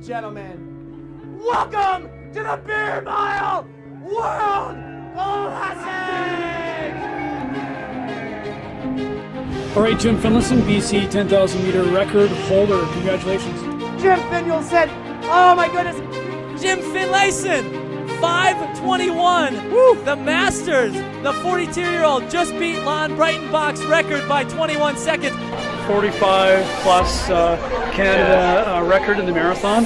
gentlemen, welcome to the Beer Mile World Classic! All right, Jim Finlayson, BC 10,000 meter record holder. Congratulations. Jim Finlayson, oh my goodness. Jim Finlayson, 5:21. Woo! The Masters, the 42-year-old just beat Lon Breitenbach's record by 21 seconds. 45 plus Canada record in the marathon.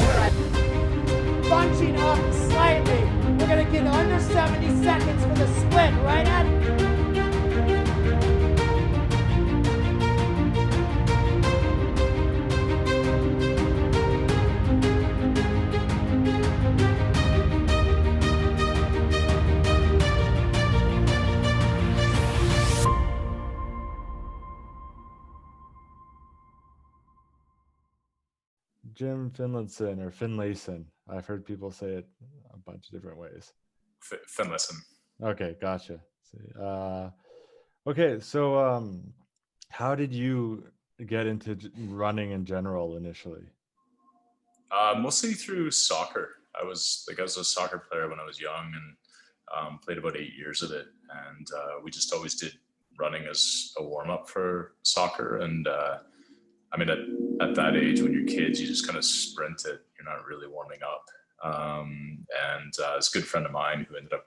Bunching up slightly. We're going to get under 70 seconds for the split, right, Ed? Jim Finlayson or Finlayson. I've heard people say it a bunch of different ways. Finlayson. Okay, gotcha. Okay, so how did you get into running in general initially? Mostly through soccer. I was a soccer player when I was young and played about 8 years of it. And we just always did running as a warm up for soccer. And I mean, at that age, when you're kids, you just kind of sprint it. You're not really warming up. It's a good friend of mine who ended up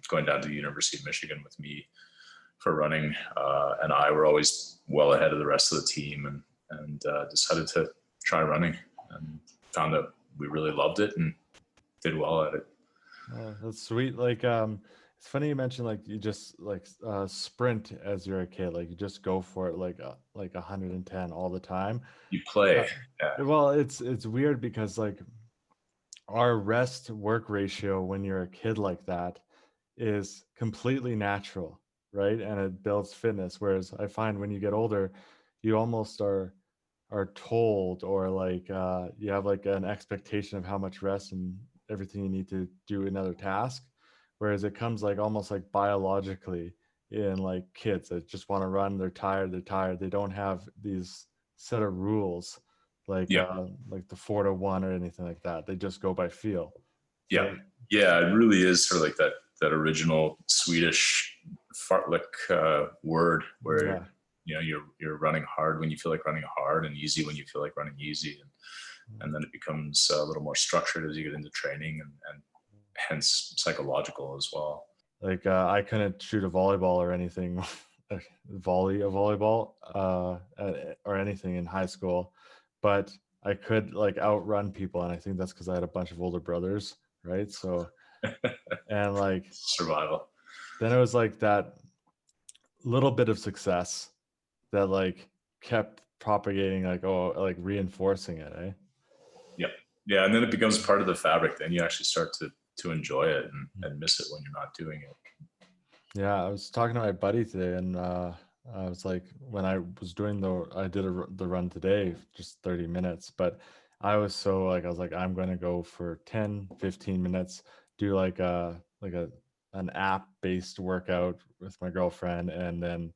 going down to the University of Michigan with me for running. And I were always well ahead of the rest of the team and decided to try running and found out we really loved it and did well at it. Oh, that's sweet. Like, it's funny you mentioned like you just like sprint as you're a kid, like you just go for it like 110 all the time. You play. Yeah. Well, it's weird because like our rest work ratio when you're a kid like that is completely natural, right? And it builds fitness. Whereas I find when you get older, you almost are told or like you have like an expectation of how much rest and everything you need to do another task. Whereas it comes like almost like biologically in like kids that just want to run. They're tired. They don't have these set of rules like the 4 to 1 or anything like that. They just go by feel. Yeah. Yeah. It really is sort of like that original Swedish fartlek word where, you're running hard when you feel like running hard and easy when you feel like running easy. And then it becomes a little more structured as you get into training and hence psychological as well. Like I couldn't shoot a volleyball or anything, volleyball or anything in high school, but I could like outrun people, and I think that's because I had a bunch of older brothers, right? So, and like survival. Then it was like that little bit of success that like kept propagating, like reinforcing it, eh? Yep. Yeah, and then it becomes part of the fabric. Then you actually start to enjoy it and miss it when you're not doing it. Yeah, I was talking to my buddy today, and I was like, when I was doing the run today, just 30 minutes, but I was so like, I was like, I'm going to go for 10, 15 minutes, do like an app based workout with my girlfriend, and then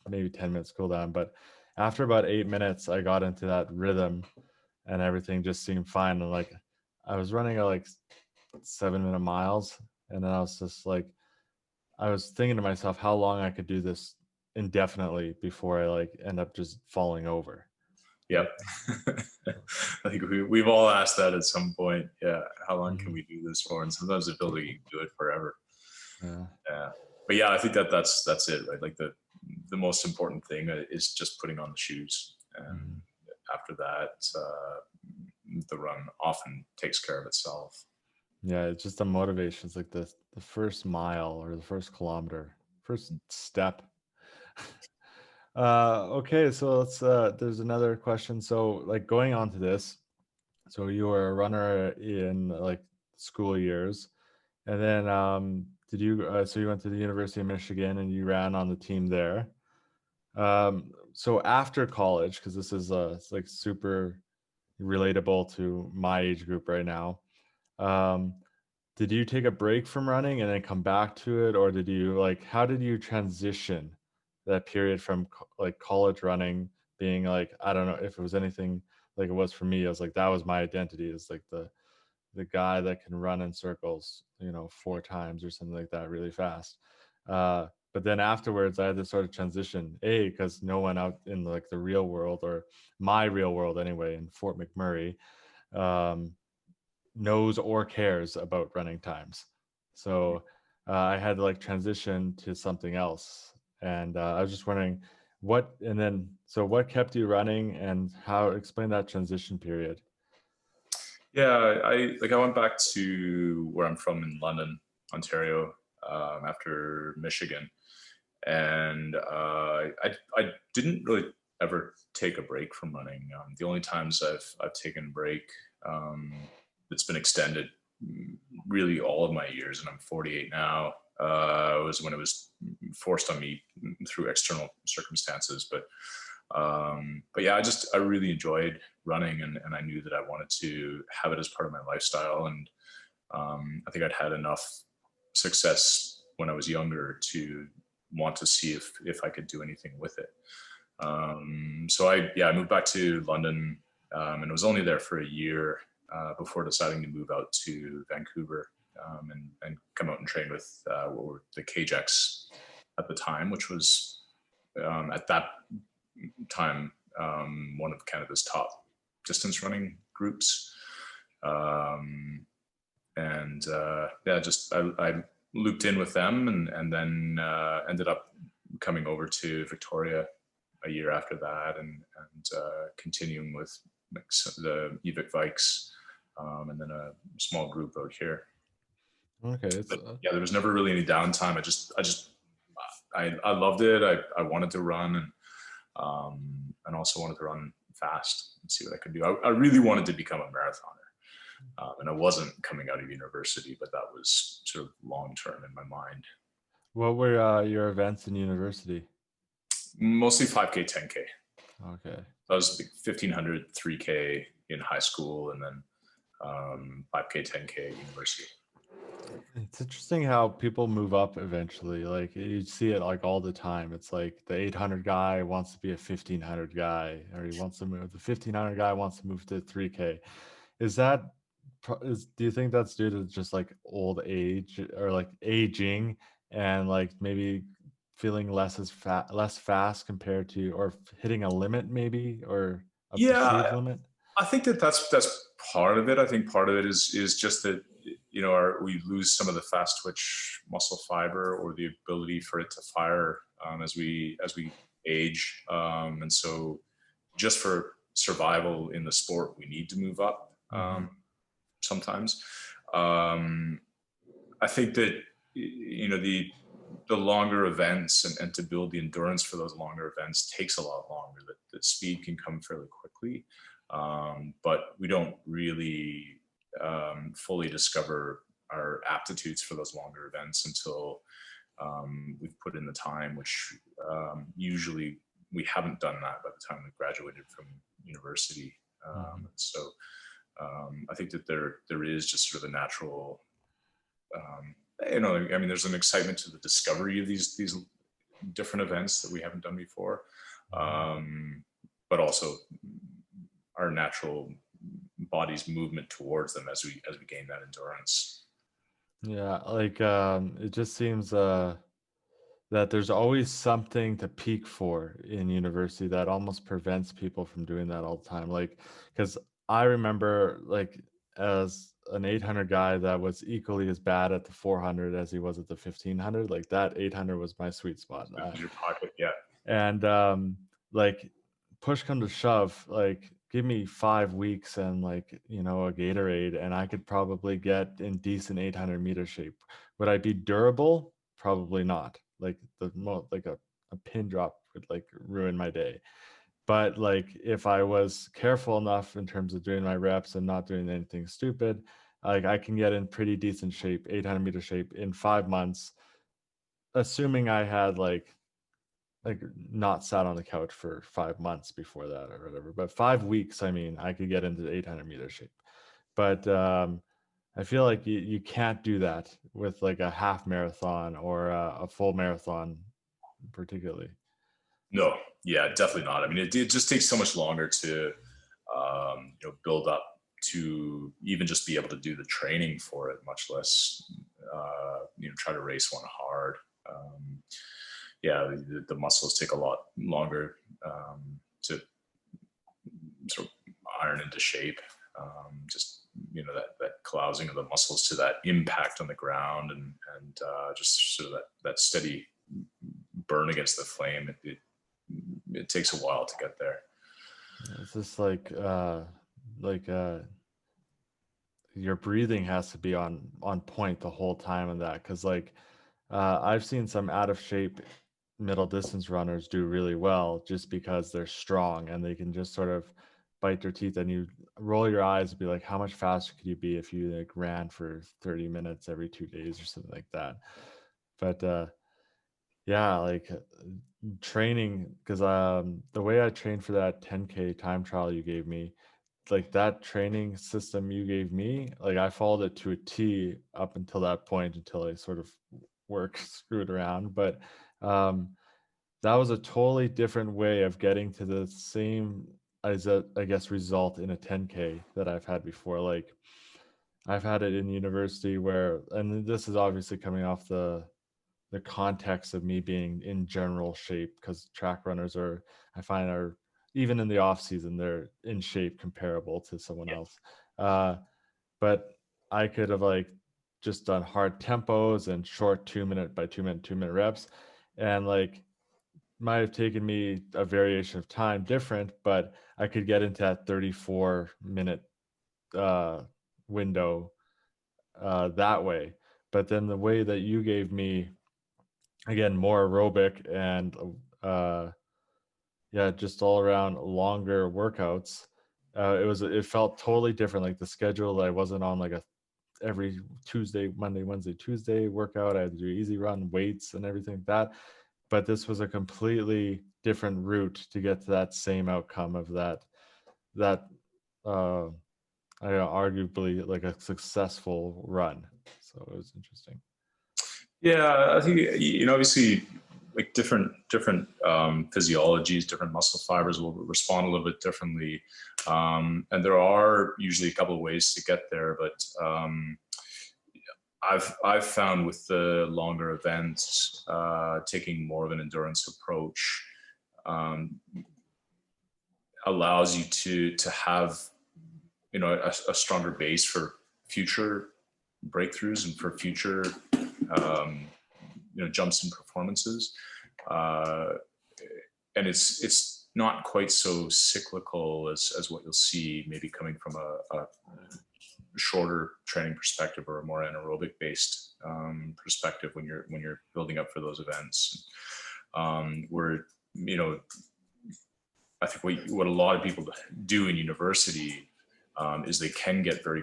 maybe 10 minutes cool down. But after about 8 minutes, I got into that rhythm and everything just seemed fine. And like, I was running at like 7-minute miles. And then I was just like, I was thinking to myself how long I could do this indefinitely before I like end up just falling over. Yep. I think we've all asked that at some point. Yeah. How long can we do this for? And sometimes it feels like you can do it forever. Yeah. But yeah, I think that's it, right? Like the most important thing is just putting on the shoes. And after that, the run often takes care of itself. Yeah, it's just a motivation. It's like the first mile or the first kilometer, first step. Okay, so let's there's another question. So like going on to this, so you were a runner in like school years, and then did you so you went to the University of Michigan and you ran on the team there. So after college, because this is it's like super relatable to my age group right now, did you take a break from running and then come back to it, or did you like, how did you transition that period from like college running being like, I don't know if it was anything like it was for me. I was like, that was my identity, is like the guy that can run in circles, 4 times or something like that really fast. But then afterwards, I had to sort of transition, because no one out in like the real world, or my real world anyway, in Fort McMurray, um, knows or cares about running times. So I had to like transition to something else. And I was just wondering what kept you running, and explain that transition period. Yeah, I went back to where I'm from in London, Ontario, after Michigan, and I didn't really ever take a break from running. The only times I've taken a break that's been extended, really all of my years, and I'm 48 now, was when it was forced on me through external circumstances. But yeah, I really enjoyed running, and I knew that I wanted to have it as part of my lifestyle. And I think I'd had enough success when I was younger to want to see if I could do anything with it. So I moved back to London, and was only there for a year before deciding to move out to Vancouver, and come out and train with what were the KJX at the time, which was at that time one of Canada's top distance running groups. I looped in with them, and then ended up coming over to Victoria a year after that, and continuing with the Evic Vikes, and then a small group out here. Okay. Yeah, there was never really any downtime. I loved it. I wanted to run, and also wanted to run fast and see what I could do. I really wanted to become a marathoner, and I wasn't coming out of university, but that was sort of long term in my mind. What were your events in university? Mostly 5K, 10K. Okay. I was 1500, 3K in high school, and then 5K, 10K at university. It's interesting how people move up eventually. Like you see it like all the time. It's like the 800 guy wants to be a 1500 guy, or he wants to move. The 1500 guy wants to move to 3K. Do you think that's due to just like old age, or like aging, and like maybe feeling less fast compared to, or hitting a limit maybe, or a perceived limit? I think that's part of it. I think part of it is just that, we lose some of the fast twitch muscle fiber, or the ability for it to fire, as we age, and so just for survival in the sport, we need to move up sometimes. I think that the longer events, and to build the endurance for those longer events takes a lot longer. That speed can come fairly quickly, but we don't really fully discover our aptitudes for those longer events until we've put in the time, which usually we haven't done that by the time we graduated from university. So I think that there is just sort of a natural, there's an excitement to the discovery of these different events that we haven't done before, but also our natural body's movement towards them as we gain that endurance. Yeah, like it just seems that there's always something to peak for in university that almost prevents people from doing that all the time. Like, because I remember, like, as an 800 guy that was equally as bad at the 400 as he was at the 1500, like that 800 was my sweet spot. Your pocket, yeah. And like, push come to shove, like, give me 5 weeks and like, a Gatorade, and I could probably get in decent 800-meter shape. Would I be durable? Probably not. Like a pin drop would like ruin my day. But like, if I was careful enough in terms of doing my reps and not doing anything stupid, like I can get in pretty decent shape, 800-meter shape, in 5 months, assuming I had like not sat on the couch for 5 months before that or whatever. But 5 weeks, I mean, I could get into the 800-meter shape. But I feel like you can't do that with like a half marathon or a full marathon, particularly. No, yeah, definitely not. I mean, it just takes so much longer to build up to even just be able to do the training for it, much less, try to race one hard. The muscles take a lot longer to sort of iron into shape. That clousing of the muscles to that impact on the ground and just sort of that steady burn against the flame. It takes a while to get there. It's just like your breathing has to be on point the whole time on that, because I've seen some out of shape middle distance runners do really well just because they're strong and they can just sort of bite their teeth, and you roll your eyes and be like, how much faster could you be if you ran for 30 minutes every 2 days or something like that? But training, because the way I trained for that 10K time trial you gave me, that training system you gave me, I followed it to a T up until that point, until I sort of screwed around. But that was a totally different way of getting to the same, as I guess, result in a 10K that I've had before. I've had it in university and this is obviously coming off the context of me being in general shape, because track runners I find are, even in the off season, they're in shape comparable to someone else. But I could have just done hard tempos and short 2-minute by 2-minute reps, and might have taken me a variation of time different, but I could get into that 34-minute window that way. But then the way that you gave me, again, more aerobic and just all around longer workouts, it felt totally different. The schedule, I wasn't on every Tuesday, Monday, Wednesday, Tuesday workout. I had to do easy run, weights and everything like that. But this was a completely different route to get to that same outcome of that arguably a successful run. So it was interesting. Yeah, I think, obviously, different physiologies, different muscle fibers will respond a little bit differently, and there are usually a couple of ways to get there. But I've found with the longer events, taking more of an endurance approach allows you to have a stronger base for future breakthroughs and for future jumps in performances, and it's not quite so cyclical as what you'll see maybe coming from a shorter training perspective or a more anaerobic based perspective when you're building up for those events. Where I think what a lot of people do in university is they can get very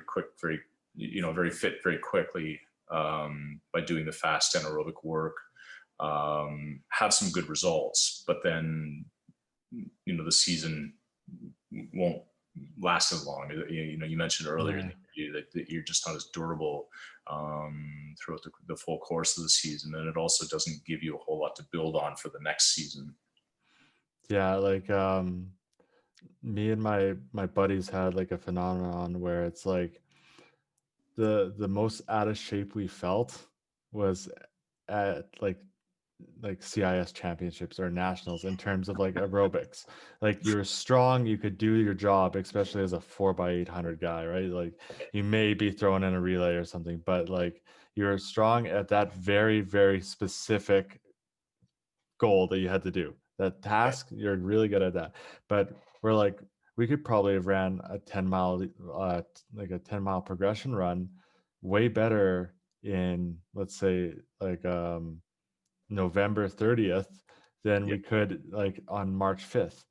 fit very quickly by doing the fast anaerobic work, have some good results, but then the season won't last as long. You mentioned earlier in the interview that you're just not as durable throughout the full course of the season, and it also doesn't give you a whole lot to build on for the next season. Yeah, me and my buddies had a phenomenon where it's the most out of shape we felt was at CIS championships or nationals in terms of aerobics. You were strong, you could do your job, especially as a 4x800 guy, right? You may be throwing in a relay or something, but you're strong at that very, very specific goal that you had to do. That task, you're really good at that. But we're we could probably have ran a 10-mile a 10-mile progression run way better in, let's say, November 30th than we could on March 5th.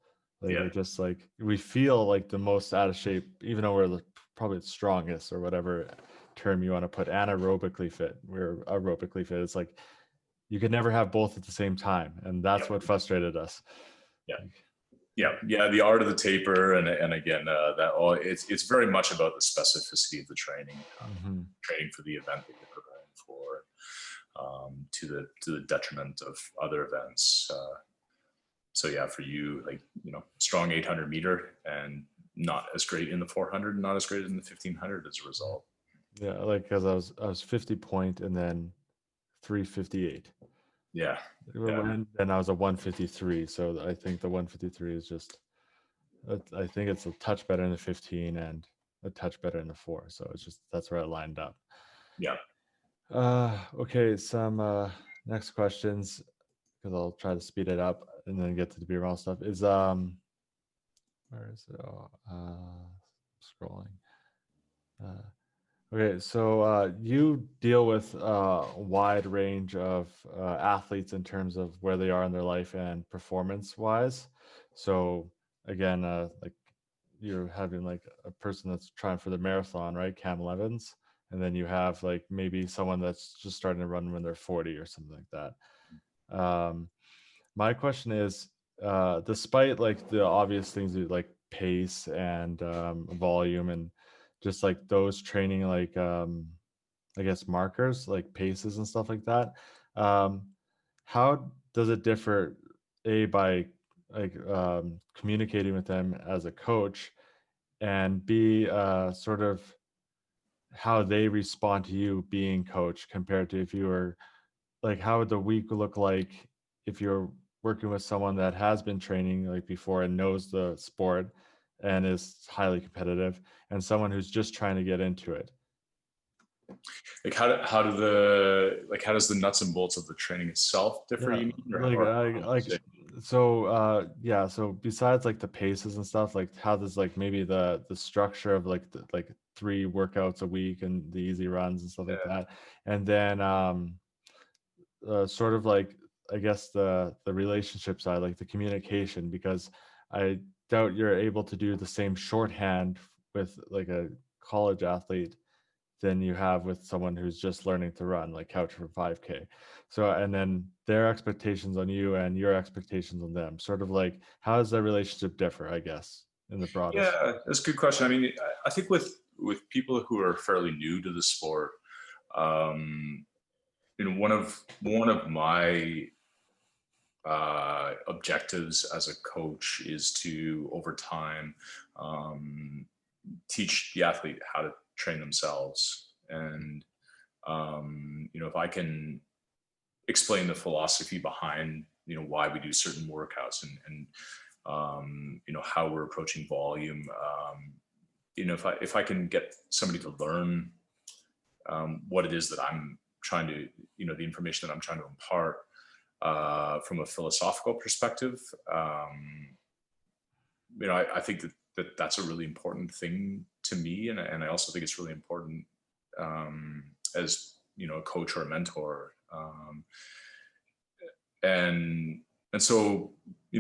We're just we feel the most out of shape, even though we're probably the strongest, or whatever term you want to put, anaerobically fit. We're aerobically fit. It's you could never have both at the same time, and that's what frustrated us. The art of the taper, and again, it's very much about the specificity of the training, training for the event that you're preparing for, to the detriment of other events. So for you, strong 800 meter and not as great in the 400 and not as great in the 1500 as a result. Yeah, like because I was 50 point and then 358. Yeah. And then I was a 153. So I think the 153 is just, I think it's a touch better in the 15 and a touch better in the 4. So it's just, that's where I lined up. Yeah. Okay, some next questions, because I'll try to speed it up and then get to the beer mile stuff. Is where is it? Oh, scrolling. Okay, so you deal with a wide range of athletes in terms of where they are in their life and performance-wise. So again, like you're having like a person that's trying for the marathon, right? Cam Levins, and then you have like maybe someone that's just starting to run when they're 40 or something like that. My question is, despite like the obvious things like pace and volume and just like those training like I guess markers like paces and stuff like that, how does it differ by like communicating with them as a coach, and b sort of how they respond to you being coach compared to if you were like, how would the week look like if you're working with someone that has been training like before and knows the sport and is highly competitive, and someone who's just trying to get into it? Like how does the nuts and bolts of the training itself differ? Yeah, You mean? So besides like the paces and stuff, like how does like maybe the structure of like like 3 workouts a week and the easy runs and stuff like that, and then sort of like I guess the relationship side, like the communication, because I doubt you're able to do the same shorthand with like a college athlete than you have with someone who's just learning to run, like Couch for 5K. So, and then their expectations on you and your expectations on them, sort of like, how does that relationship differ, I guess, in the broadest? Yeah, that's a good question. I mean, I think with people who are fairly new to the sport, one of my objectives as a coach is to, over time, teach the athlete how to train themselves. And, if I can explain the philosophy behind, why we do certain workouts and how we're approaching volume, if I can get somebody to learn what it is that I'm trying to, the information that I'm trying to impart from a philosophical perspective, I think that's a really important thing to me, and I also think it's really important as a coach or a mentor, and so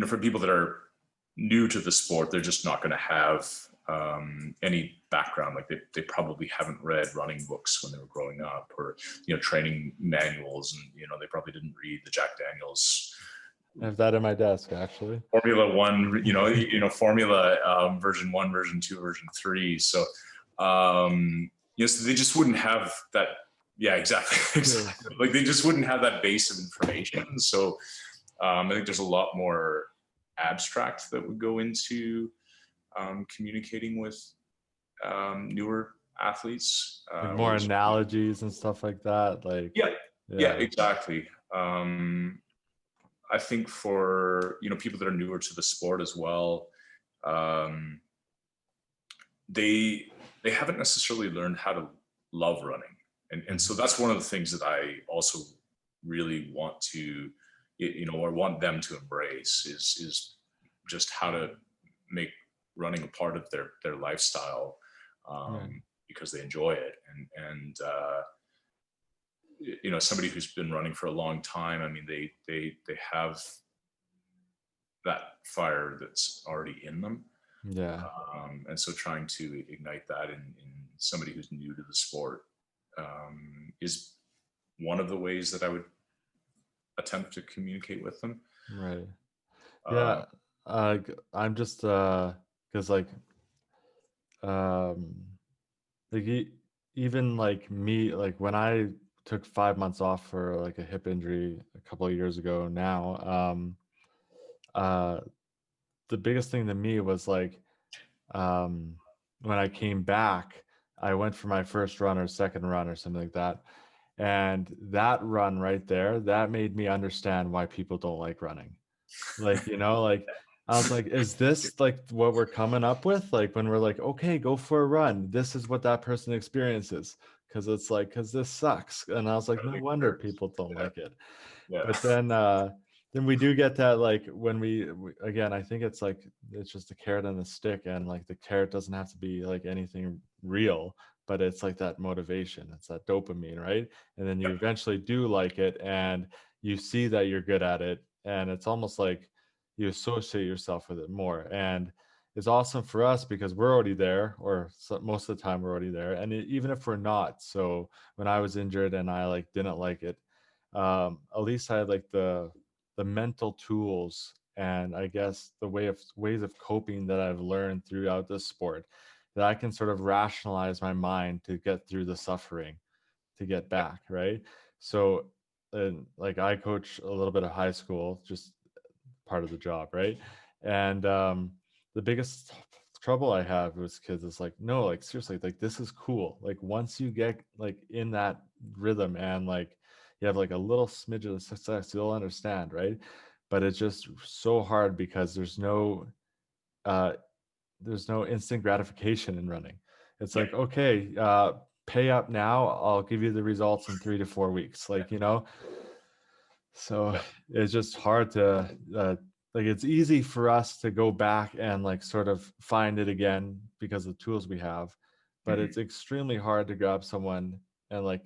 for people that are new to the sport, they're just not going to have any background. Like they probably haven't read running books when they were growing up, or training manuals, and they probably didn't read the Jack Daniels. I have that in my desk, actually. Formula One, Formula version 1, version 2, version 3. So, so they just wouldn't have that. Yeah, exactly. Like they just wouldn't have that base of information. So, I think there's a lot more abstract that would go into communicating with newer athletes. Like more analogies and stuff like that. Like yeah, exactly. I think for people that are newer to the sport as well, they haven't necessarily learned how to love running, and so that's one of the things that I also really want to, or want them to embrace is just how to make running a part of their lifestyle, because they enjoy it, and somebody who's been running for a long time, I mean, they have that fire that's already in them. Yeah. And so trying to ignite that in somebody who's new to the sport is one of the ways that I would attempt to communicate with them. Right. Yeah. I'm just because like even like me, like when I took 5 months off for like a hip injury a couple of years ago now, the biggest thing to me was like when I came back, I went for my first run or second run or something like that. And that run right there, that made me understand why people don't like running. Like, like I was like, is this like what we're coming up with? Like when we're like, okay, go for a run. This is what that person experiences. Cause it's like, cause this sucks. And I was like, no wonder people don't like it. Yeah. But then we do get that, like when we again, I think it's like it's just a carrot and a stick, and like the carrot doesn't have to be like anything real, but it's like that motivation, it's that dopamine, right? And then you eventually do like it, and you see that you're good at it, and it's almost like you associate yourself with it more. And it's awesome for us because we're already there, or most of the time we're already there, and even if we're not. So when I was injured and I like didn't like it, at least I had like the mental tools, and I guess the ways of coping that I've learned throughout this sport, that I can sort of rationalize my mind to get through the suffering, to get back, right? So, and like I coach a little bit of high school, just part of the job, right? And the biggest trouble I have with kids is like, no, like seriously, like this is cool. Like once you get like in that rhythm and like you have like a little smidge of success, you'll understand, right? But it's just so hard because uh there's no instant gratification in running. It's like, okay, pay up now, I'll give you the results in 3 to 4 weeks, like, so it's just hard to like, it's easy for us to go back and like sort of find it again because of the tools we have, but it's extremely hard to grab someone and like,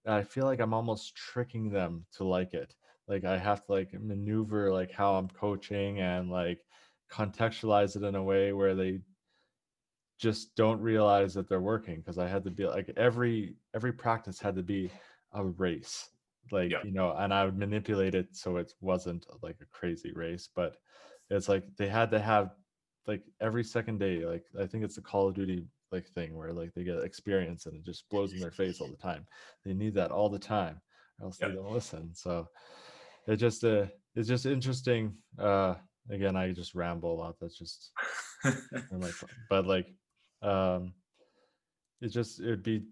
I feel like I'm almost tricking them to like it. Like I have to like maneuver like how I'm coaching and like contextualize it in a way where they just don't realize that they're working, because I had to be like every practice had to be a race, like, and I would manipulate it so it wasn't like a crazy race, but it's like they had to have like every second day, like I think it's a Call of Duty like thing where like they get experience and it just blows in their face all the time. They need that all the time, or else they don't listen. So it's just interesting. Again, I just ramble a lot. That's just but like um it'd be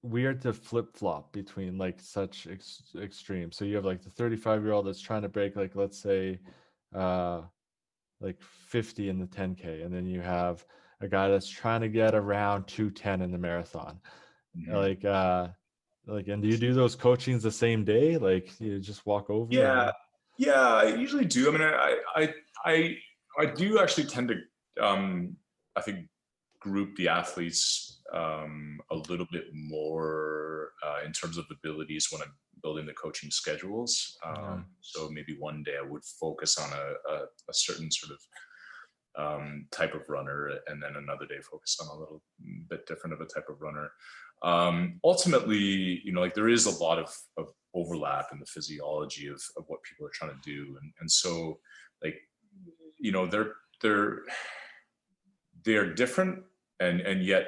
weird to flip flop between like such extreme. So you have like the 35-year-old that's trying to break like, let's say, uh like 50 in the 10K, and then you have a guy that's trying to get around 210 in the marathon. Like and do you do those coachings the same day, like you just walk over? Yeah, I usually do. I mean, I do actually tend to I think group the athletes a little bit more in terms of abilities when I'm building the coaching schedules. So maybe one day I would focus on a certain sort of type of runner, and then another day focus on a little bit different of a type of runner. Ultimately, like there is a lot of overlap in the physiology of what people are trying to do, and so like they're different, and yet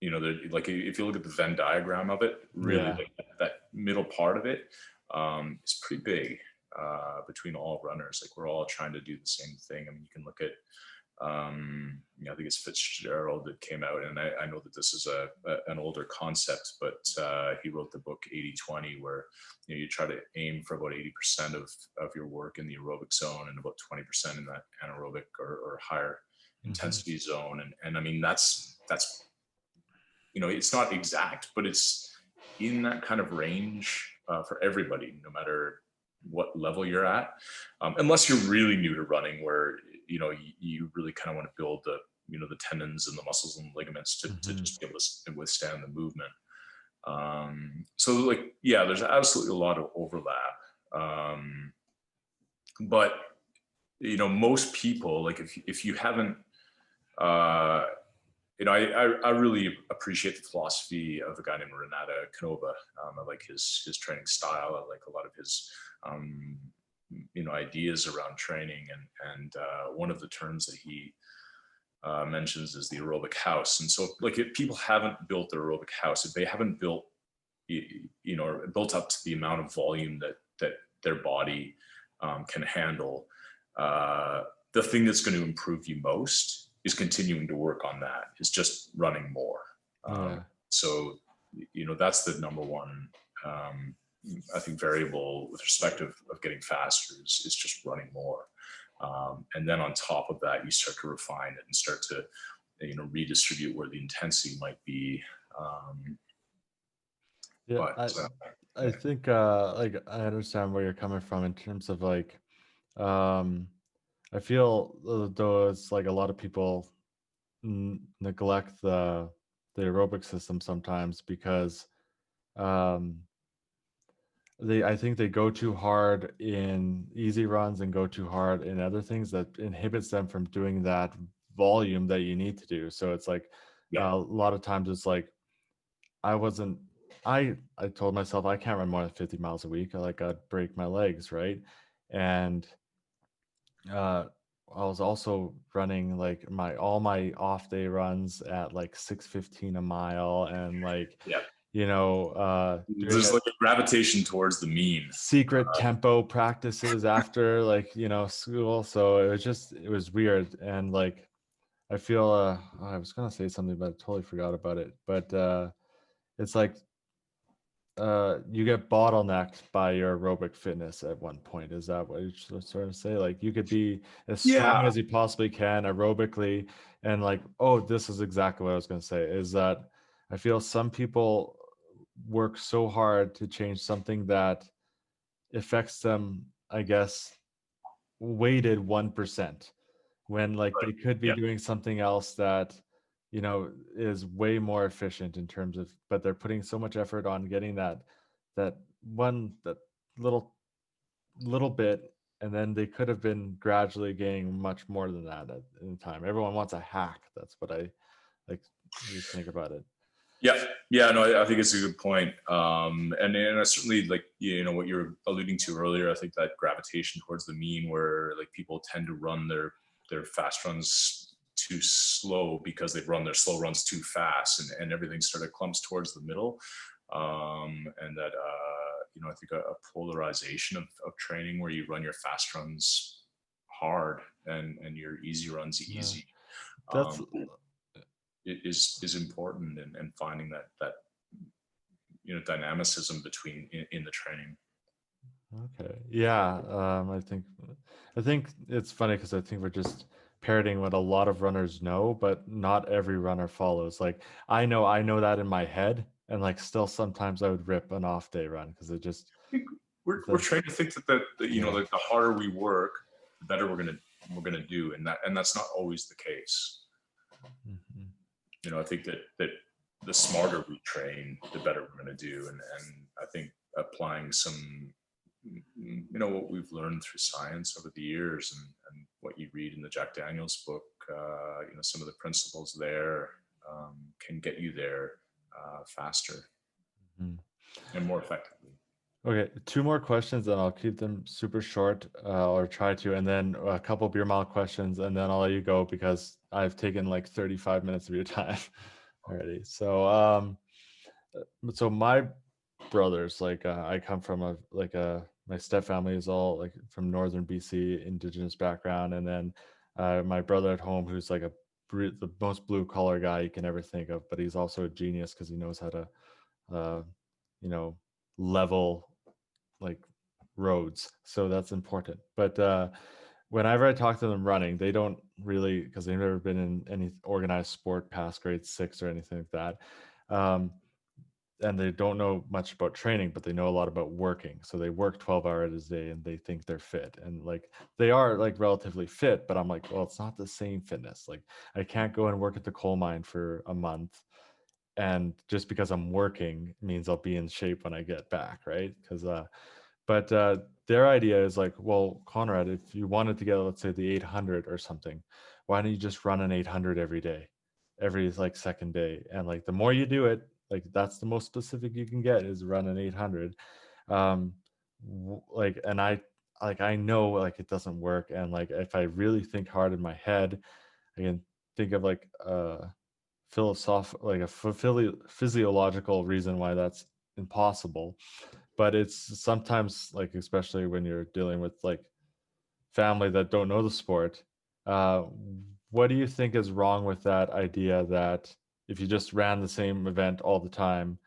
they're like, if you look at the Venn diagram of it, really like that middle part of it is pretty big between all runners. Like we're all trying to do the same thing. I mean, you can look at I think it's Fitzgerald that came out, and I know that this is an older concept, but he wrote the book 80-20, where you try to aim for about 80% of your work in the aerobic zone and about 20% in that anaerobic or higher intensity zone. And I mean, that's it's not exact, but it's in that kind of range for everybody, no matter what level you're at, unless you're really new to running, where you really kind of want to build the the tendons and the muscles and ligaments to just be able to withstand the movement. So like, yeah, there's absolutely a lot of overlap, but most people, like if you haven't I really appreciate the philosophy of a guy named Renata Canova. I like his training style. I like a lot of his ideas around training, and one of the terms that he mentions is the aerobic house. And so, like, if people haven't built their aerobic house, if they haven't built built up to the amount of volume that their body can handle, the thing that's going to improve you most is continuing to work on that, is just running more. So, that's the number one, I think, variable with respect of getting faster is just running more. And then on top of that, you start to refine it and start to, redistribute where the intensity might be. I think like I understand where you're coming from in terms of like I feel though it's like a lot of people neglect the aerobic system sometimes because I think they go too hard in easy runs and go too hard in other things that inhibits them from doing that volume that you need to do. So it's like a lot of times it's like I told myself I can't run more than 50 miles a week. I'd break my legs, right? And I was also running like all my off day runs at like 6:15 a mile, and like there's like a gravitation towards the mean. Secret tempo practices after school, so it was weird. And like I feel I was gonna say something but I totally forgot about it. But it's like you get bottlenecked by your aerobic fitness at one point. Is that what you're sort of say? Like you could be as strong as you possibly can aerobically, and like, oh, this is exactly what I was going to say, is that I feel some people work so hard to change something that affects them, I guess, weighted 1%, when like they could be doing something else that is way more efficient in terms of, but they're putting so much effort on getting that little bit, and then they could have been gradually gaining much more than that in time. Everyone wants a hack. That's what I like to think about it. No, I think it's a good point. And I certainly like, what you're alluding to earlier. I think that gravitation towards the mean, where like people tend to run their fast runs too slow because they've run their slow runs too fast, and everything sort of clumps towards the middle. And that, I think a polarization of training where you run your fast runs hard and your easy runs easy. That's is important, and finding that dynamicism between in the training. Okay. I think it's funny because I think we're just parroting what a lot of runners know, but not every runner follows. Like I know that in my head, and like still sometimes I would rip an off day run because it just we're trying to think that like the harder we work, the better we're gonna do, and that's not always the case. I think that the smarter we train, the better we're going to do. And I think applying some, what we've learned through science over the years, and what you read in the Jack Daniels book, some of the principles there can get you there faster and more effectively. Okay, 2 more questions, and I'll keep them super short, or try to, and then a couple beer mile questions, and then I'll let you go because I've taken like 35 minutes of your time already. So, so my brothers, like I come from my step family is all like from northern BC, Indigenous background, and then my brother at home, who's like the most blue collar guy you can ever think of, but he's also a genius because he knows how to, level like roads, so that's important. But whenever I talk to them running, they don't really, because they've never been in any organized sport past grade 6 or anything like that, and they don't know much about training, but they know a lot about working. So they work 12 hours a day and they think they're fit, and like they are like relatively fit, but I'm like, well, it's not the same fitness. Like I can't go and work at the coal mine for a month, and just because I'm working means I'll be in shape when I get back, right? But their idea is like, well, Conrad, if you wanted to get, let's say, the 800 or something, why don't you just run an 800 every day, every like second day? And like the more you do it, like that's the most specific you can get, is run an 800. And I know like it doesn't work, and like if I really think hard in my head, I can think of like like a physiological reason why that's impossible. But it's sometimes like, especially when you're dealing with like family that don't know the sport, what do you think is wrong with that idea that if you just ran the same event all the time,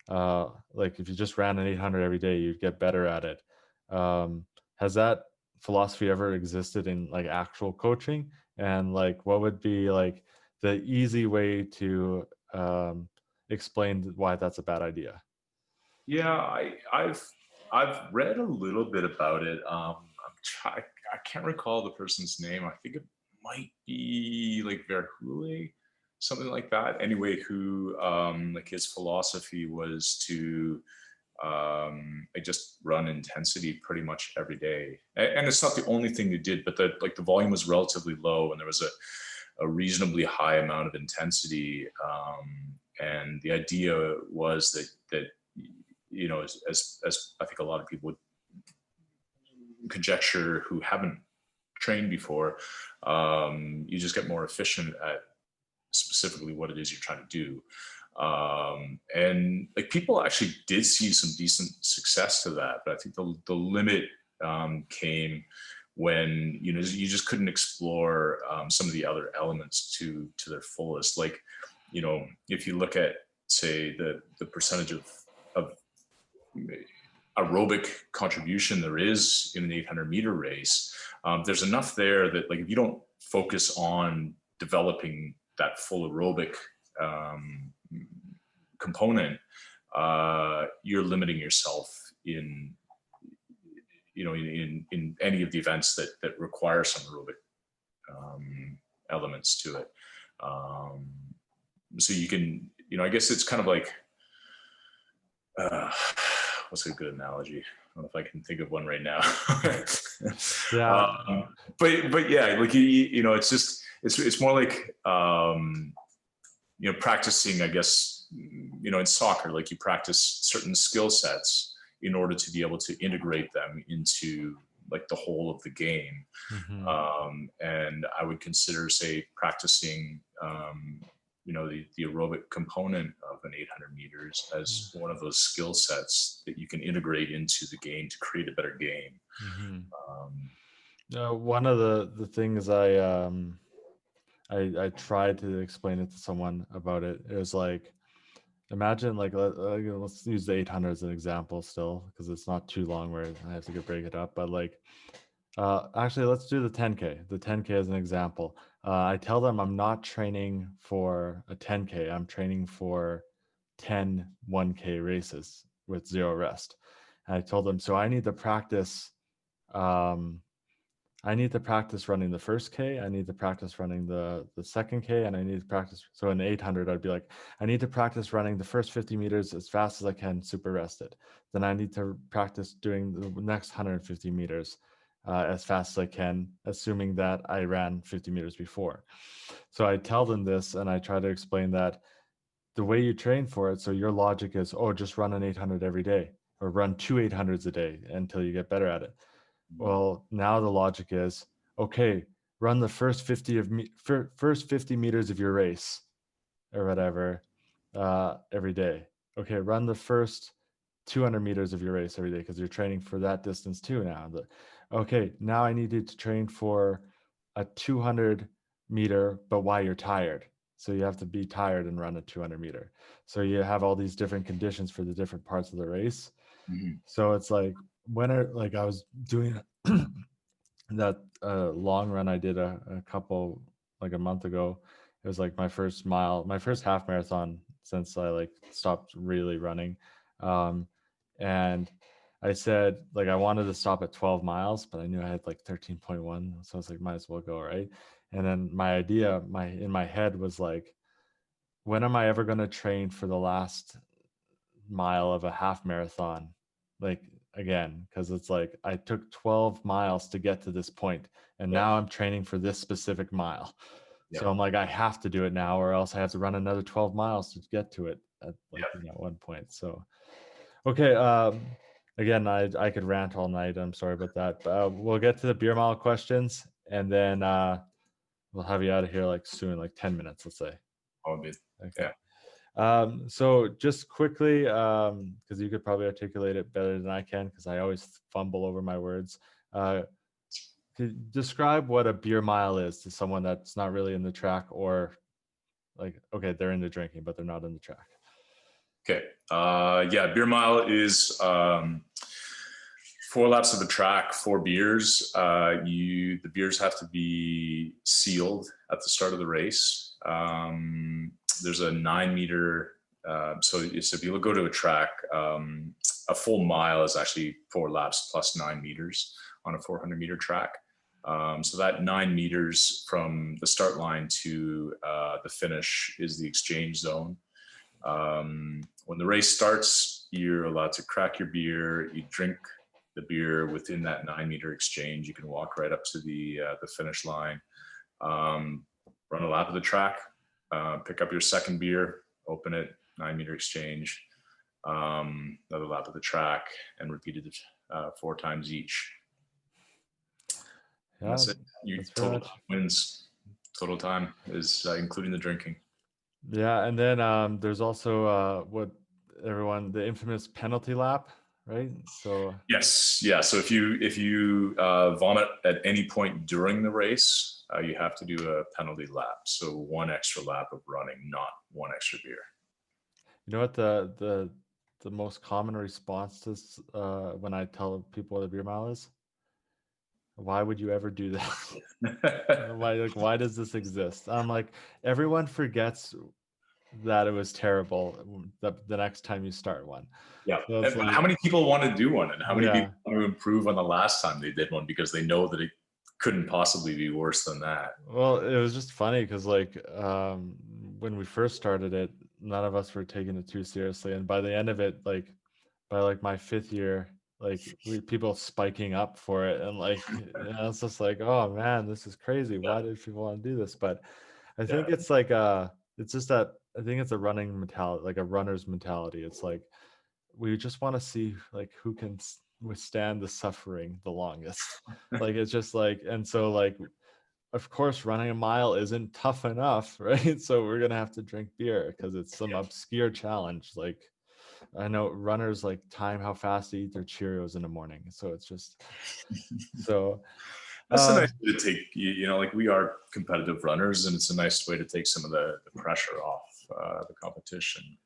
like if you just ran an 800 every day, you'd get better at it? Has that philosophy ever existed in like actual coaching? And like, what would be like the easy way to explain why that's a bad idea? Yeah, I've read a little bit about it. I can't recall the person's name. I think it might be like Verhule, something like that. Anyway, who like his philosophy was to like just run intensity pretty much every day. And it's not the only thing you did, but the volume was relatively low and there was a reasonably high amount of intensity. And the idea was that you know, as I think a lot of people would conjecture who haven't trained before, you just get more efficient at specifically what it is you're trying to do. And like people actually did see some decent success to that, but I think the limit came when, you know, you just couldn't explore some of the other elements to their fullest. Like, you know, if you look at, say, the percentage of aerobic contribution there is in an 800 meter race, there's enough there that like if you don't focus on developing that full aerobic component, you're limiting yourself in, you know, in any of the events that require some aerobic elements to it. So you can, you know, I guess it's kind of like, what's a good analogy? I don't know if I can think of one right now. Yeah. But yeah, like you know, it's just it's more like you know, practicing, I guess, you know, in soccer, like you practice certain skill sets in order to be able to integrate them into like the whole of the game. Mm-hmm. And I would consider, say, practicing you know, the aerobic component of an 800 meters as one of those skill sets that you can integrate into the game to create a better game. Mm-hmm. One of the things I tried to explain it to someone about it. It was like, imagine like let's use the 800 as an example still, because it's not too long where I have to break it up. But like, actually, let's do the 10K. The 10K as an example. I tell them I'm not training for a 10K. I'm training for 10 1K races with 0 rest. And I told them, so I need to practice. I need to practice running the first K. I need to practice running the second K, and I need to practice. So in 800, I'd be like, I need to practice running the first 50 meters as fast as I can, super rested. Then I need to practice doing the next 150 meters as fast as I can, assuming that I ran 50 meters before. So I tell them this, and I try to explain that the way you train for it. So your logic is, oh, just run an 800 every day, or run 2 800s a day until you get better at it. Well, now the logic is, okay, run the first 50 meters of your race or whatever every day. Okay, run the first 200 meters of your race every day because you're training for that distance too now. Okay, now I needed to train for a 200 meter, but while you're tired. So you have to be tired and run a 200 meter. So you have all these different conditions for the different parts of the race. Mm-hmm. So it's like, like I was doing that long run I did a couple, like a month ago. It was like my first half marathon since I like stopped really running. And I said like I wanted to stop at 12 miles, but I knew I had like 13.1. So I was like, might as well go, right? And then my idea, in my head was like, when am I ever going to train for the last mile of a half marathon? Like again, because it's like I took 12 miles to get to this point, and now I'm training for this specific mile. So I'm like, I have to do it now, or else I have to run another 12 miles to get to it at like one point. So okay, again, I could rant all night. I'm sorry about that. But, we'll get to the beer mile questions, and then we'll have you out of here like soon, like 10 minutes, let's say. All good. Okay. So just quickly, because you could probably articulate it better than I can, because I always fumble over my words. describe what a beer mile is to someone that's not really in the track, or like, okay, they're into drinking, but they're not in the track. Okay. Yeah, beer mile is 4 laps of the track, 4 beers. The beers have to be sealed at the start of the race. There's a 9-meter. So if you go to a track, a full mile is actually 4 laps plus 9 meters on a 400-meter track. So that 9 meters from the start line to the finish is the exchange zone. When the race starts, you're allowed to crack your beer. You drink the beer within that 9-meter exchange. You can walk right up to the finish line, run a lap of the track, pick up your second beer, open it, 9-meter exchange, another lap of the track, and repeat it 4 times each. Yeah, that's it. Your that's total much. wins. Total time is including the drinking. Yeah, and then there's also the infamous penalty lap, right? So Yes, yeah. So if you vomit at any point during the race, you have to do a penalty lap. So 1 extra lap of running, not 1 extra beer. you know what the most common response to when I tell people what a beer mile is? Why would you ever do that? Why does this exist? I'm like, everyone forgets that it was terrible the next time you start one. Yeah. So it's like, how many people want to do one, and how many Yeah. people want to improve on the last time they did one because they know that it couldn't possibly be worse than that? Well, it was just funny because like when we first started it, none of us were taking it too seriously, and by the end of it, like by like my 5th year, like people spiking up for it, and like it's just like, oh man, this is crazy. Why did people want to do this? But I think it's like it's just that I think it's a running mentality, like a runner's mentality. It's like we just want to see like who can withstand the suffering the longest. Like it's just like, and so like, of course, running a mile isn't tough enough, right? So we're gonna have to drink beer because it's some obscure challenge. Like I know runners like time how fast they eat their Cheerios in the morning. So it's just so. That's a nice way to take, like we are competitive runners, and it's a nice way to take some of the pressure off the competition.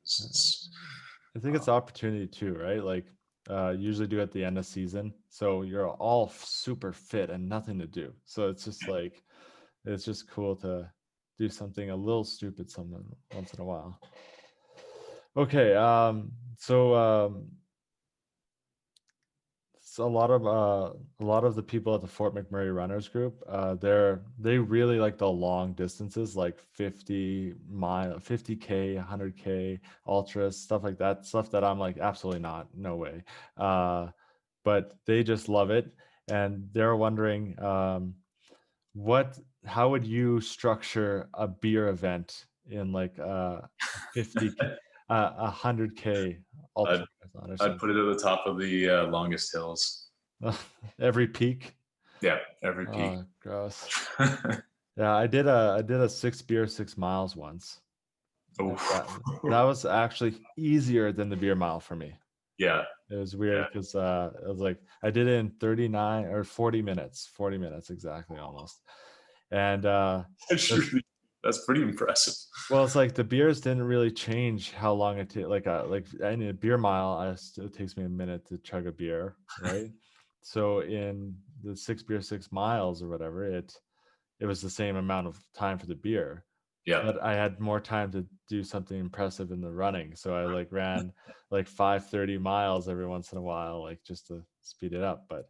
I think it's opportunity too, right? Like usually do at the end of season. So you're all super fit and nothing to do. So it's just like, it's just cool to do something a little stupid once in a while. Okay. So a lot of the people at the Fort McMurray Runners Group, they really like the long distances, like 50K, 100K, ultras, stuff like that. Stuff that I'm like, absolutely not, no way. But they just love it, and they're wondering, how would you structure a beer event in like 50, 100K ultra? I'd put it at the top of the longest hills. Every peak. Yeah, every peak. Oh, gross. Yeah, I did a 6 beer 6 miles once. That was actually easier than the beer mile for me. Yeah, it was weird because it was like I did it in 39 or 40 minutes exactly, almost. And that's pretty impressive. Well, it's like the beers didn't really change how long it takes. Like in a beer mile, it takes me a minute to chug a beer, right? So in the 6 beer 6 miles or whatever, it was the same amount of time for the beer. Yeah. But I had more time to do something impressive in the running. So I like ran like 5:30 miles every once in a while, like just to speed it up. But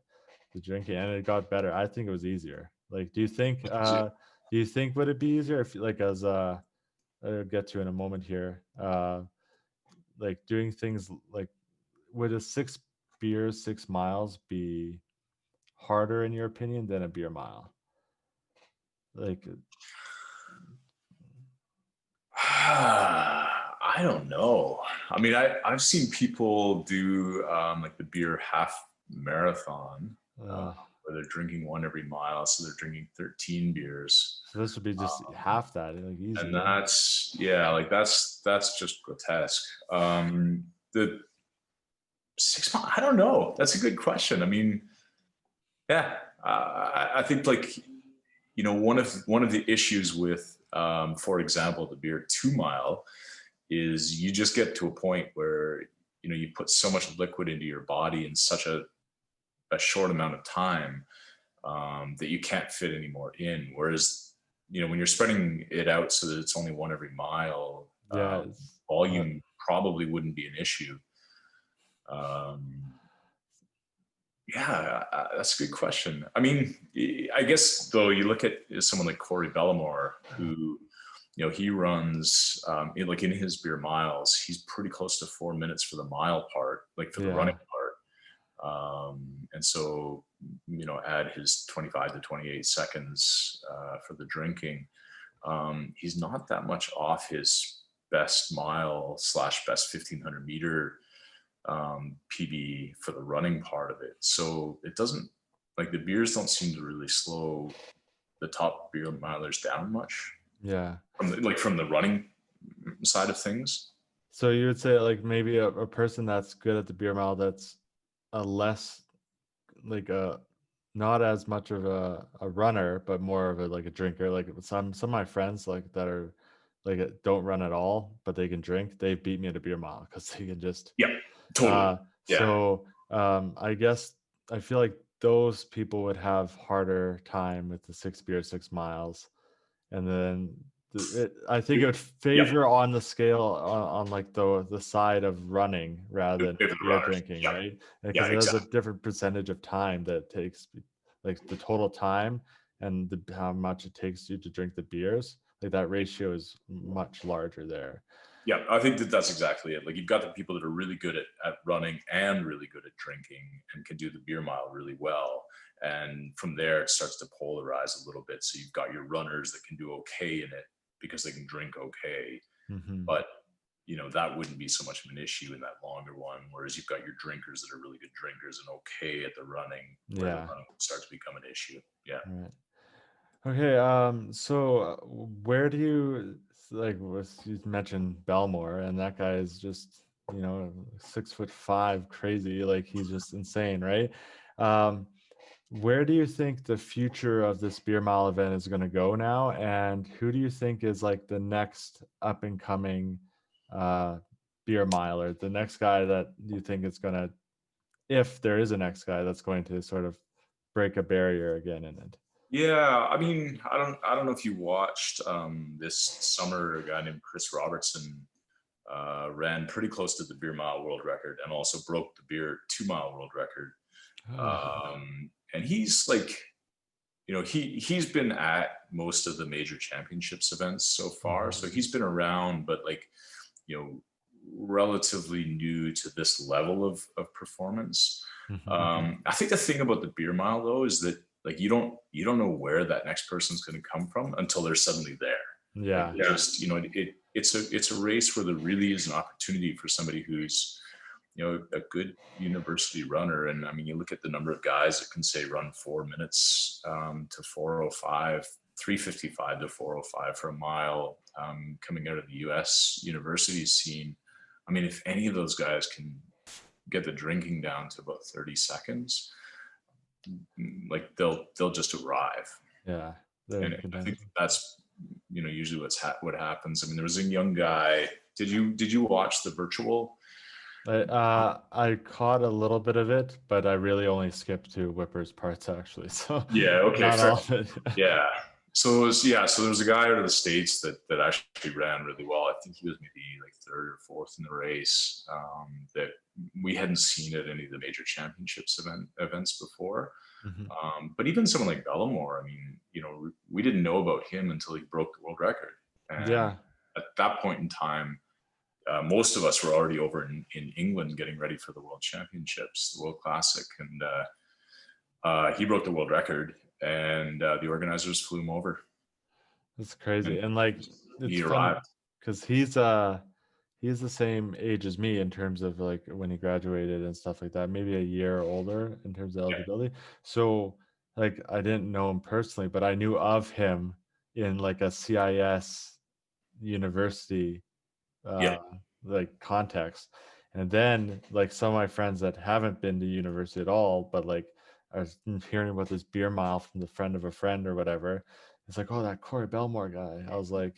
the drinking, and it got better. I think it was easier. Like, do you think would it be easier if, like, as I'll get to in a moment here, like doing things like, would a 6 beers 6 miles be harder in your opinion than a beer mile? Like, I don't know. I mean, I've seen people do like the beer half marathon, where they're drinking 1 every mile, so they're drinking 13 beers. So this would be just half that, like easy. And that's just grotesque. The 6 mile, I don't know. That's a good question. I mean, yeah, I think like, one of the issues with, for example, the beer 2 mile is you just get to a point where, you put so much liquid into your body in such a short amount of time, that you can't fit any more in. Whereas, when you're spreading it out so that it's only one every mile, Yeah. volume probably wouldn't be an issue. Yeah, that's a good question. I mean, I guess though you look at someone like Corey Bellamore, who, he runs, like in his beer miles, he's pretty close to 4 minutes for the mile part, like for the running part. And so, add his 25 to 28 seconds for the drinking. He's not that much off his best mile / best 1500-meter PB for the running part of it. So it doesn't, like, the beers don't seem to really slow the top beer milers down much. Yeah. From the running side of things. So you would say like maybe a person that's good at the beer mile, that's a less like a not as much of a runner, but more of a like a drinker. Like some of my friends like that are like don't run at all, but they can drink. They beat me at a beer mile because they can just Totally. So I guess I feel like those people would have harder time with the 6 beer 6 miles, and then I think it would favor on the scale on like the side of running rather than beer drinking, right? Because there's a different percentage of time that it takes, like the total time and how much it takes you to drink the beers. Like that ratio is much larger there. Yeah, I think that's exactly it. Like you've got the people that are really good at running and really good at drinking and can do the beer mile really well. And from there, it starts to polarize a little bit. So you've got your runners that can do okay in it because they can drink okay. Mm-hmm. But, that wouldn't be so much of an issue in that longer one. Whereas you've got your drinkers that are really good drinkers and okay at the running, where the running starts to become an issue. Yeah. Right. Okay. So where do you, like, you mentioned Belmore, and that guy is just, 6'5", crazy. Like he's just insane, right? Where do you think the future of this beer mile event is going to go now? And who do you think is like the next up and coming beer miler, the next guy that you think is going to, if there is a next guy that's going to sort of break a barrier again in it? Yeah, I mean, I don't know if you watched this summer. A guy named Chris Robertson ran pretty close to the beer mile world record and also broke the beer 2 mile world record. And he's like, he's been at most of the major championships events so far. So he's been around, but like, relatively new to this level of performance. I think the thing about the beer mile though is that like you don't know where that next person's going to come from until they're suddenly there. Yeah. Like just it's a race where there really is an opportunity for somebody who's a good university runner. And I mean, you look at the number of guys that can say run 4 minutes to 4:05, 3:55 to 4:05 for a mile, coming out of the US university scene. I mean, if any of those guys can get the drinking down to about 30 seconds, like they'll just arrive. Yeah. And I think that's usually what happens. I mean, there was a young guy. Did you watch the virtual? I caught a little bit of it, but I really only skipped to Whipper's parts actually. So yeah, okay, not all of it. Yeah. So there was a guy out of the States that actually ran really well. I think he was maybe like third or fourth in the race, that we hadn't seen at any of the major championships events before. But even someone like Bellamore, I mean, we didn't know about him until he broke the world record. And at that point in time, most of us were already over in England getting ready for the World Championships, the World Classic, and he broke the world record, and the organizers flew him over. That's crazy. And like he arrived because he's the same age as me in terms of like when he graduated and stuff like that, maybe a year older in terms of eligibility. So like I didn't know him personally, but I knew of him in like a CIS university like context. And then like some of my friends that haven't been to university at all, but like I was hearing about this beer mile from the friend of a friend or whatever. It's like, oh, that Corey Belmore guy. I was like,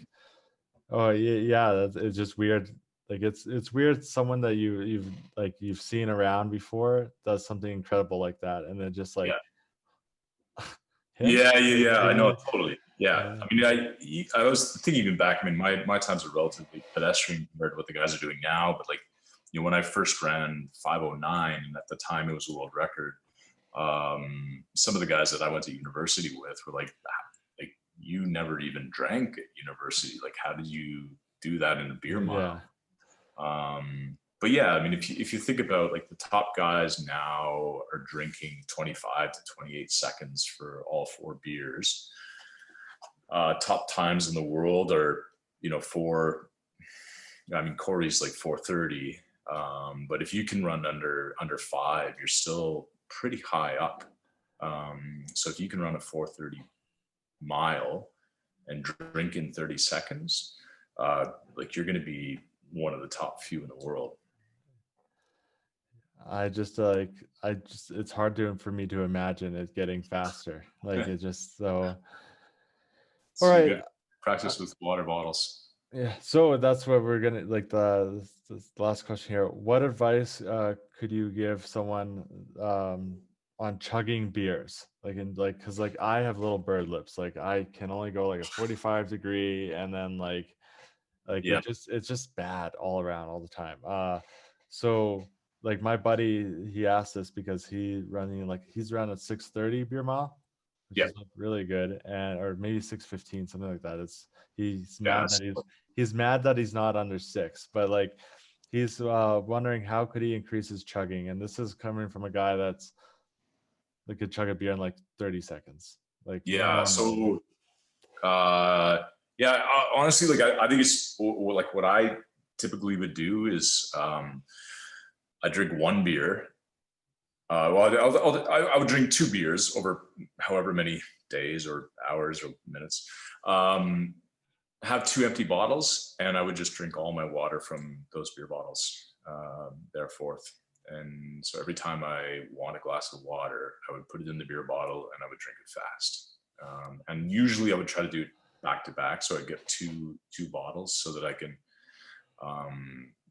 oh yeah, it's just weird. Like it's weird someone that you've seen around before does something incredible like that, and then just like Yeah. him. Like, I know, maybe, totally. Yeah. I mean, I was thinking even back, I mean, my times are relatively pedestrian compared to what the guys are doing now, but like, when I first ran 509, and at the time it was a world record, some of the guys that I went to university with were like, you never even drank at university. Like, how did you do that in a beer mile? But yeah, I mean, if you think about like the top guys now are drinking 25 to 28 seconds for all 4 beers. Top times in the world are, I mean, Corey's like 4:30. But if you can run under 5, you're still pretty high up. So if you can run a 4:30 mile and drink in 30 seconds, like you're going to be one of the top few in the world. It's hard for me to imagine it getting faster. Like it just so. So All you right. got to practice with water bottles. Yeah, so that's what we're gonna like the last question here. What advice could you give someone on chugging beers? Because like I have little bird lips. Like I can only go like a 45-degree, and then Yeah. it's just bad all around all the time. So like my buddy, he asked this because he's around a 6:30 beer mile, which Yeah. is like really good, and or maybe 6:15, something like that. He's Yeah. mad that he's mad that he's not under 6, but like he's wondering how could he increase his chugging, and this is coming from a guy that's like could chug a beer in like 30 seconds, like Yeah. normally. So, yeah, honestly, like I think it's like what I typically would do is I drink 1 beer. I would drink 2 beers over however many days or hours or minutes. Have 2 empty bottles, and I would just drink all my water from those beer bottles thereforth. And so every time I want a glass of water, I would put it in the beer bottle and I would drink it fast. And usually I would try to do it back to back, so I get two bottles so that I can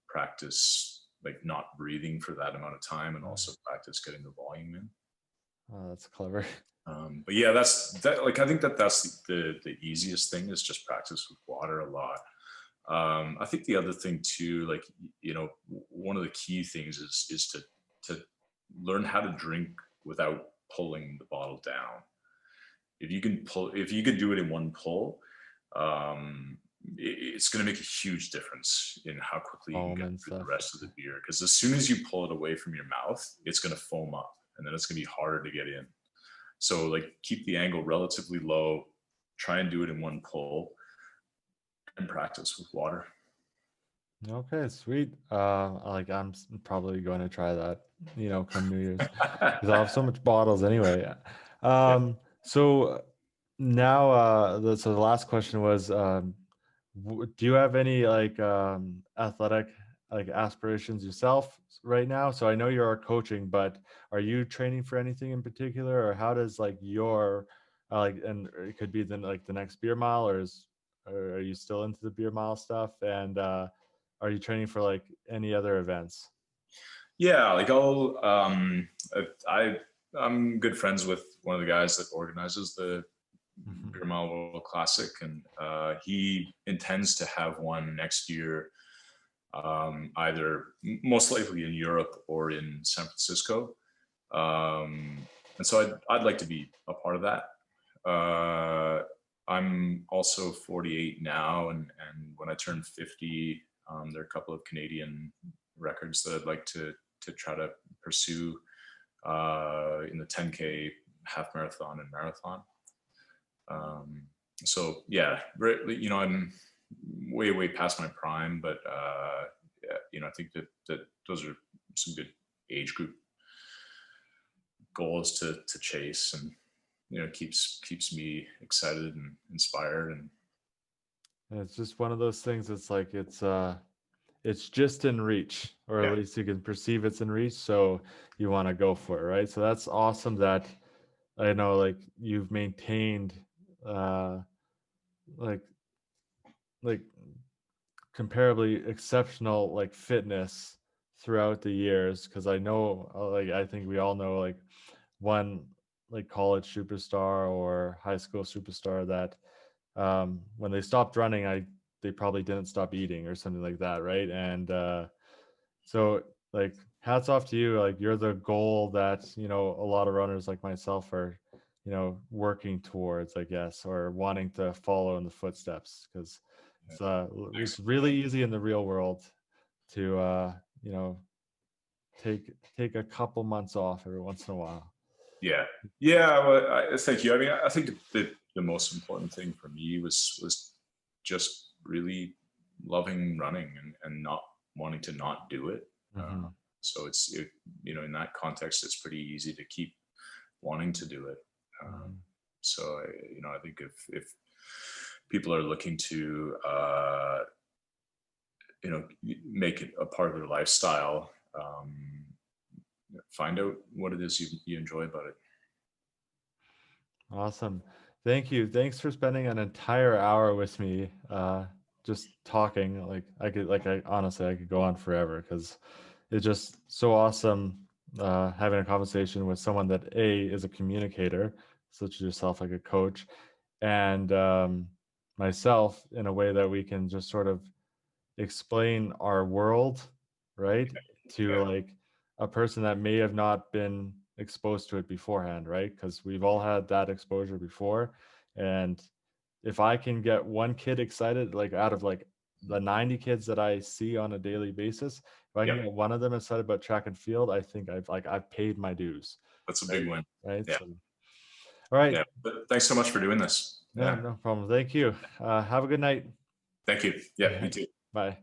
practice like not breathing for that amount of time, and also practice getting the volume in. Oh, that's clever. But yeah, like I think that's the easiest thing is just practice with water a lot. I think the other thing too, like one of the key things is to learn how to drink without pulling the bottle down. If you can do it in one pull, it's going to make a huge difference in how quickly you can get through the rest of the beer. Because as soon as you pull it away from your mouth, it's going to foam up, and then it's going to be harder to get in. So like keep the angle relatively low, try and do it in one pull, and practice with water. Okay, sweet. Like I'm probably going to try that, come New Year's, because I'll have so much bottles anyway. So now, so the last question was, do you have any like athletic like aspirations yourself right now? So I know you're coaching, but are you training for anything in particular, or how does like your and it could be then like the next beer mile, or are you still into the beer mile stuff, and are you training for like any other events? Yeah, like I'm good friends with one of the guys that organizes the Beer Mile World Classic, and he intends to have one next year, either most likely in Europe or in San Francisco. And so I'd like to be a part of that. I'm also 48 now, and when I turn 50, there are a couple of Canadian records that I'd like to try to pursue in the 10K, half marathon, and marathon. So yeah, I'm way past my prime, but I think that those are some good age group goals to chase, and keeps me excited and inspired. And it's just one of those things. It's like it's just in reach, or Yeah. at least you can perceive it's in reach, so you want to go for it, right? So that's awesome that I know like you've maintained like like comparably exceptional like fitness throughout the years, because I know like I think we all know like one like college superstar or high school superstar that when they stopped running, they probably didn't stop eating or something like that, right? And so like hats off to you, like you're the goal that a lot of runners like myself are working towards, I guess, or wanting to follow in the footsteps, because it's Thanks. it's really easy in the real world to you know take a couple months off every once in a while. Yeah. Yeah. Well, thank you. I mean, I think the most important thing for me was just really loving running and not wanting to not do it. Hmm. So in that context, it's pretty easy to keep wanting to do it. So I think if people are looking to make it a part of their lifestyle, find out what it is you enjoy about it. Awesome. Thank you. Thanks for spending an entire hour with me, just talking. I honestly, I could go on forever, because it's just so awesome having a conversation with someone that is a communicator, such as yourself, like a coach, and myself, in a way that we can just sort of explain our world, right, to Yeah. like a person that may have not been exposed to it beforehand, right? Because we've all had that exposure before. And if I can get one kid excited, like out of like the 90 kids that I see on a daily basis, if I can Yeah. get one of them excited about track and field, I think I've paid my dues. That's a Right. big win. Right. Yeah. So, all right. Yeah. But thanks so much for doing this. No, Yeah. no problem. Thank you. Have a good night. Thank you. Yeah, you too. Bye.